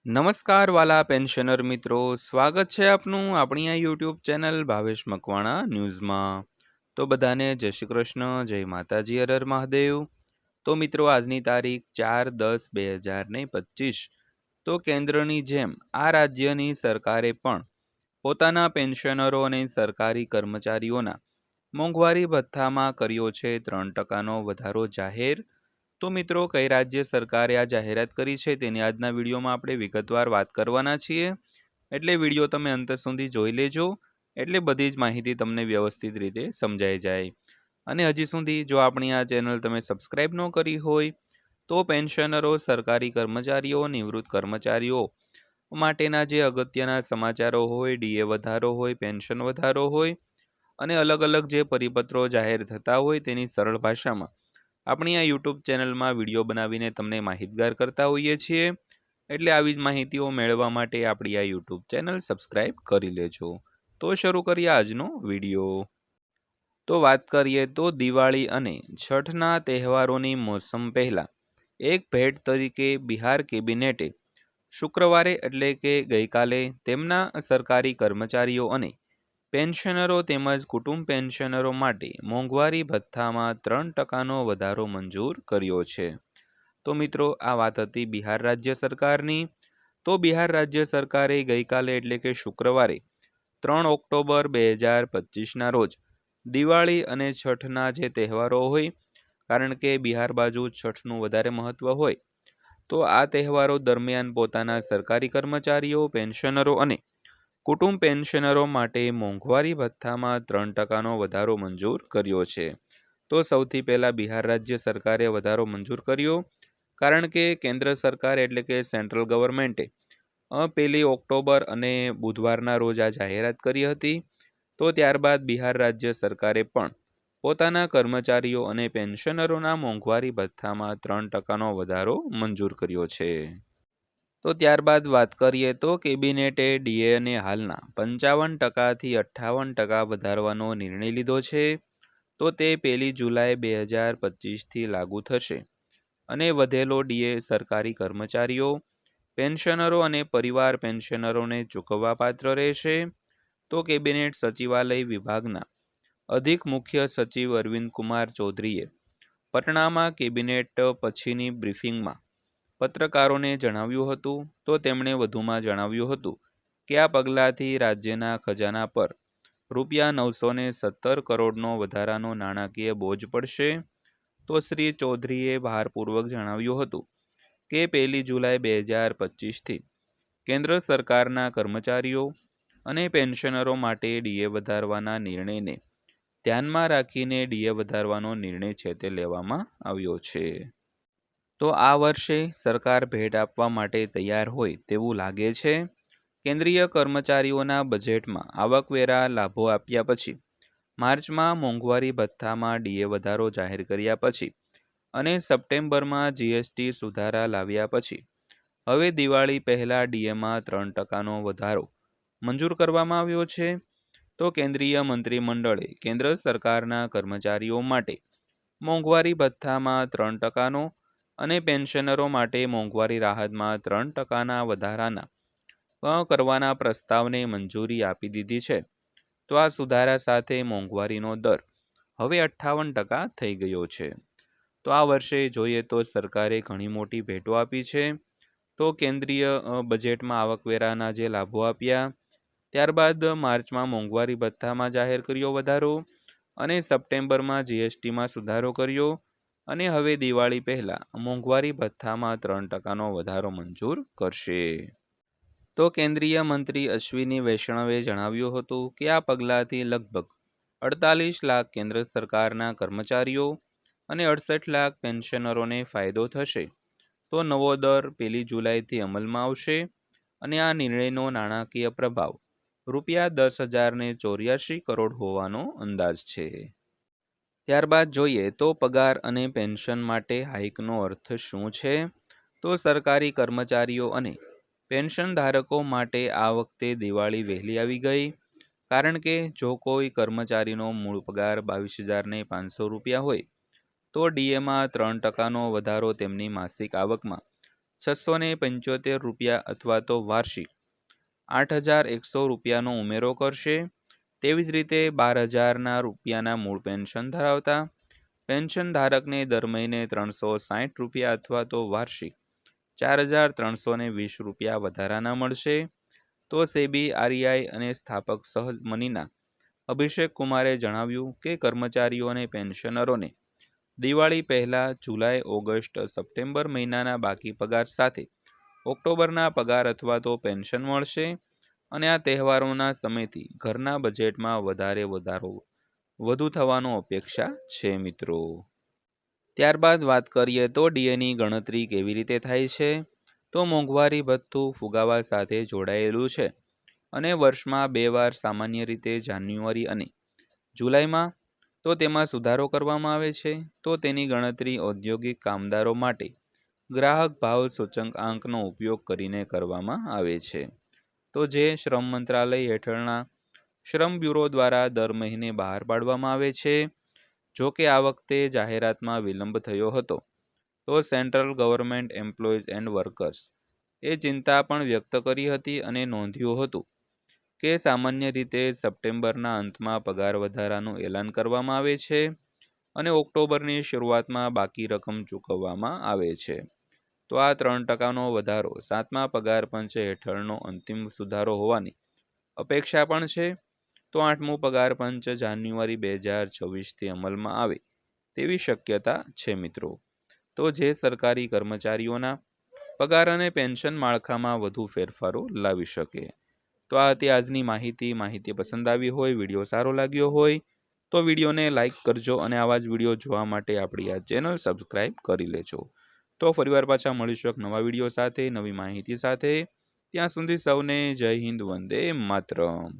નમસ્કાર વાલા પેન્શનર મિત્રો, સ્વાગત છે આપનું આપણી આ યુટ્યુબ ચેનલ ભાવેશ મકવાણા ન્યૂઝમાં। તો બધાને જય શ્રી કૃષ્ણ, જય માતાજી, હર હર મહાદેવ। તો મિત્રો, આજની તારીખ 4/10/2025। તો કેન્દ્રની જેમ આ રાજ્યની સરકારે પણ પોતાના પેન્શનરો અને સરકારી કર્મચારીઓના મોંઘવારી ભથ્થામાં કર્યો છે 3%નો વધારો જાહેર। તો મિત્રો, કઈ રાજ્ય સરકારે આ જાહેરાત કરી છે તેની આજના વિડીયોમાં આપણે વિગતવાર વાત કરવાના છીએ, એટલે વિડીયો તમે અંત સુધી જોઈ લેજો, એટલે બધી જ માહિતી તમને વ્યવસ્થિત રીતે સમજાઈ જાય। અને હજી સુધી જો આપણી આ ચેનલ તમે સબસ્ક્રાઇબ ન કરી હોય તો પેન્શનરો, સરકારી કર્મચારીઓ, નિવૃત્ત કર્મચારીઓ માટેના જે અગત્યના સમાચારો હોય, ડીએ વધારો હોય, પેન્શન વધારો હોય અને અલગ અલગ જે પરિપત્રો જાહેર થતા હોય તેની સરળ ભાષામાં આપણી આ યુટ્યુબ ચેનલમાં વિડીયો બનાવીને તમને માહિતગાર કરતા હોઈએ છીએ, એટલે આવી જ માહિતીઓ મેળવવા માટે આપણી આ યુટ્યુબ ચેનલ સબસ્ક્રાઇબ કરી લેજો। તો શરૂ કરીએ આજનો વિડીયો। તો વાત કરીએ તો દિવાળી અને છઠના તહેવારોની મોસમ પહેલા એક ભેટ તરીકે બિહાર કેબિનેટે શુક્રવારે એટલે કે ગઈકાલે તેમના સરકારી કર્મચારીઓ અને પેન્શનરો તેમજ કુટુંબ પેન્શનરો માટે મોંઘવારી ભથ્થામાં 3%નો વધારો મંજૂર કર્યો છે। તો મિત્રો, આ વાત હતી બિહાર રાજ્ય સરકારની। તો બિહાર રાજ્ય સરકારે ગઈકાલે એટલે કે શુક્રવારે 3 ઓક્ટોબર 2025ના રોજ દિવાળી અને છઠના જે તહેવારો હોય, કારણ કે બિહાર બાજુ છઠનું વધારે મહત્વ હોય, તો આ તહેવારો દરમિયાન પોતાના સરકારી કર્મચારીઓ, પેન્શનરો અને કુટુંબ પેન્શનરો માટે મોંઘવારી ભથ્થામાં 3%નો વધારો મંજૂર કર્યો છે। તો સૌથી પહેલાં બિહાર રાજ્ય સરકારે વધારો મંજૂર કર્યો, કારણ કે કેન્દ્ર સરકાર એટલે કે સેન્ટ્રલ ગવર્મેન્ટે 1 ઓક્ટોબર અને બુધવારના રોજ આ જાહેરાત કરી હતી। તો ત્યારબાદ બિહાર રાજ્ય સરકારે પણ પોતાના કર્મચારીઓ અને પેન્શનરોના મોંઘવારી ભથ્થામાં 3%નો વધારો મંજૂર કર્યો છે। તો ત્યારબાદ વાત કરીએ તો કેબિનેટે ડીએને હાલના 55%થી 58% વધારવાનો નિર્ણય લીધો છે। તો તે 1 જુલાઈ 2025થી લાગુ થશે અને વધેલો ડીએ સરકારી કર્મચારીઓ, પેન્શનરો અને પરિવાર પેન્શનરોને ચૂકવવા પાત્ર રહેશે। તો કેબિનેટ સચિવાલય વિભાગના અધિક મુખ્ય સચિવ અરવિંદ કુમાર ચૌધરીએ પટનામાં કેબિનેટ પછીની બ્રીફિંગમાં પત્રકારોને જણાવ્યું હતું। તો તેમણે વધુમાં જણાવ્યું હતું કે આ પગલાંથી રાજ્યના ખજાના પર ₹917 કરોડનો વધારાનો નાણાકીય બોજ પડશે। તો શ્રી ચૌધરીએ ભારપૂર્વક જણાવ્યું હતું કે 1 જુલાઈ 2025થી કેન્દ્ર સરકારના કર્મચારીઓ અને પેન્શનરો માટે ડીએ વધારવાના નિર્ણયને ધ્યાનમાં રાખીને ડીએ વધારવાનો નિર્ણય છે તે લેવામાં આવ્યો છે। તો આ વર્ષે સરકાર ભેટ આપવા માટે તૈયાર હોય તેવું લાગે છે। કેન્દ્રીય કર્મચારીઓના બજેટમાં આવકવેરા લાભો આપ્યા પછી, માર્ચમાં મોંઘવારી ભથ્થામાં ડીએ વધારો જાહેર કર્યા પછી અને સપ્ટેમ્બરમાં જીએસટી સુધારા લાવ્યા પછી હવે દિવાળી પહેલાં ડીએમાં 3%નો વધારો મંજૂર કરવામાં આવ્યો છે। તો કેન્દ્રીય મંત્રીમંડળે કેન્દ્ર સરકારના કર્મચારીઓ માટે મોંઘવારી ભથ્થામાં 3%નો અને પેન્શનરો માટે મોંઘવારી રાહતમાં 3%ના વધારાના કરવાના પ્રસ્તાવને મંજૂરી આપી દીધી છે। તો આ સુધારા સાથે મોંઘવારીનો દર હવે 58% થઈ ગયો છે। તો આ વર્ષે જોઈએ તો સરકારે ઘણી મોટી ભેટો આપી છે। તો કેન્દ્રીય બજેટમાં આવકવેરાના જે લાભો આપ્યા, ત્યારબાદ માર્ચમાં મોંઘવારી ભથ્થામાં જાહેર કર્યો વધારો અને સપ્ટેમ્બરમાં જીએસટીમાં સુધારો કર્યો અને હવે દિવાળી પહેલાં મોંઘવારી ભથ્થામાં 3%નો વધારો મંજૂર કરશે। તો કેન્દ્રીય મંત્રી અશ્વિની વૈષ્ણવે જણાવ્યું હતું કે આ પગલાંથી લગભગ 48 લાખ કેન્દ્ર સરકારના કર્મચારીઓ અને 68 લાખ પેન્શનરોને ફાયદો થશે। તો નવો દર 1 જુલાઈથી અમલમાં આવશે અને આ નિર્ણયનો નાણાકીય પ્રભાવ ₹10,084 કરોડ હોવાનો અંદાજ છે। ત્યારબાદ જોઈએ તો પગાર અને પેન્શન માટે હાઇકનો અર્થ શું છે। તો સરકારી કર્મચારીઓ અને પેન્શન ધારકો માટે આ વખતે દિવાળી વહેલી આવી ગઈ, કારણ કે જો કોઈ કર્મચારીનો મૂળ પગાર ₹22,500 હોય તો ડીએમાં 3%નો વધારો તેમની માસિક આવકમાં ₹675 અથવા તો વાર્ષિક ₹8,100 ઉમેરો કરશે. તેવી જ રીતે 12,000 રૂપિયાના મૂળ પેન્શન ધરાવતા પેન્શન ધારકને દર મહિને ₹360 અથવા તો વાર્ષિક ₹4,320 વધારાના મળશે. તો સેબી, આરબીઆઈ અને સ્થાપક સહમનીના અભિષેક કુમારે જણાવ્યું કે કર્મચારીઓ અને પેન્શનરોને દિવાળી પહેલાં જુલાઈ, ઓગસ્ટ, સપ્ટેમ્બર મહિનાના બાકી પગાર સાથે ઓક્ટોબરના પગાર અથવા તો પેન્શન મળશે અને આ તહેવારોના સમયથી ઘરના બજેટમાં વધુ થવાનો અપેક્ષા છે મિત્રો. ત્યારબાદ વાત કરીએ તો ડીએની ગણતરી કેવી રીતે થાય છે. તો મોંઘવારી ભથ્થું ફુગાવા સાથે જોડાયેલું છે અને વર્ષમાં 2 વાર સામાન્ય રીતે જાન્યુઆરી અને જુલાઈમાં તો તેમાં સુધારો કરવામાં આવે છે. તો તેની ગણતરી ઔદ્યોગિક કામદારો માટે ગ્રાહક ભાવ સૂચકાંકનો ઉપયોગ કરીને કરવામાં આવે છે. તો જે શ્રમ મંત્રાલય હેઠળના શ્રમ બ્યુરો દ્વારા દર મહિને બહાર પાડવામાં આવે છે. જો કે આ વખતે જાહેરાતમાં વિલંબ થયો હતો. તો central government employees and workers એ ચિંતા પણ વ્યક્ત કરી હતી અને નોંધ્યું હતું કે સામાન્ય રીતે સપ્ટેમ્બરના અંતમાં પગાર વધારાનું એલાન કરવામાં આવે છે અને ઓક્ટોબરની શરૂઆતમાં બાકી રકમ ચૂકવવામાં આવે છે. તો આ 3%નો વધારો 7મા પગાર પંચ હેઠળનો અંતિમ સુધારો હોવાની અપેક્ષા પણ છે. તો 8મું પગાર પંચ જાન્યુઆરી 2026થી અમલમાં આવે તેવી શક્યતા છે મિત્રો. તો જે સરકારી કર્મચારીઓના પગાર અને પેન્શન માળખામાં વધુ ફેરફારો લાવી શકે. તો આ હતી આજની માહિતી પસંદ આવી હોય, વિડીયો સારો લાગ્યો હોય તો વિડીયોને લાઇક કરજો અને આવા જ વિડીયો જોવા માટે આપણી આ ચેનલ સબસ્ક્રાઈબ કરી લેજો. તો ફરીવાર પાછા મળીશું એક નવા વિડીયો સાથે, નવી માહિતી સાથે. ત્યાં સુધી સૌને જય હિન્દ, વંદે માતરમ.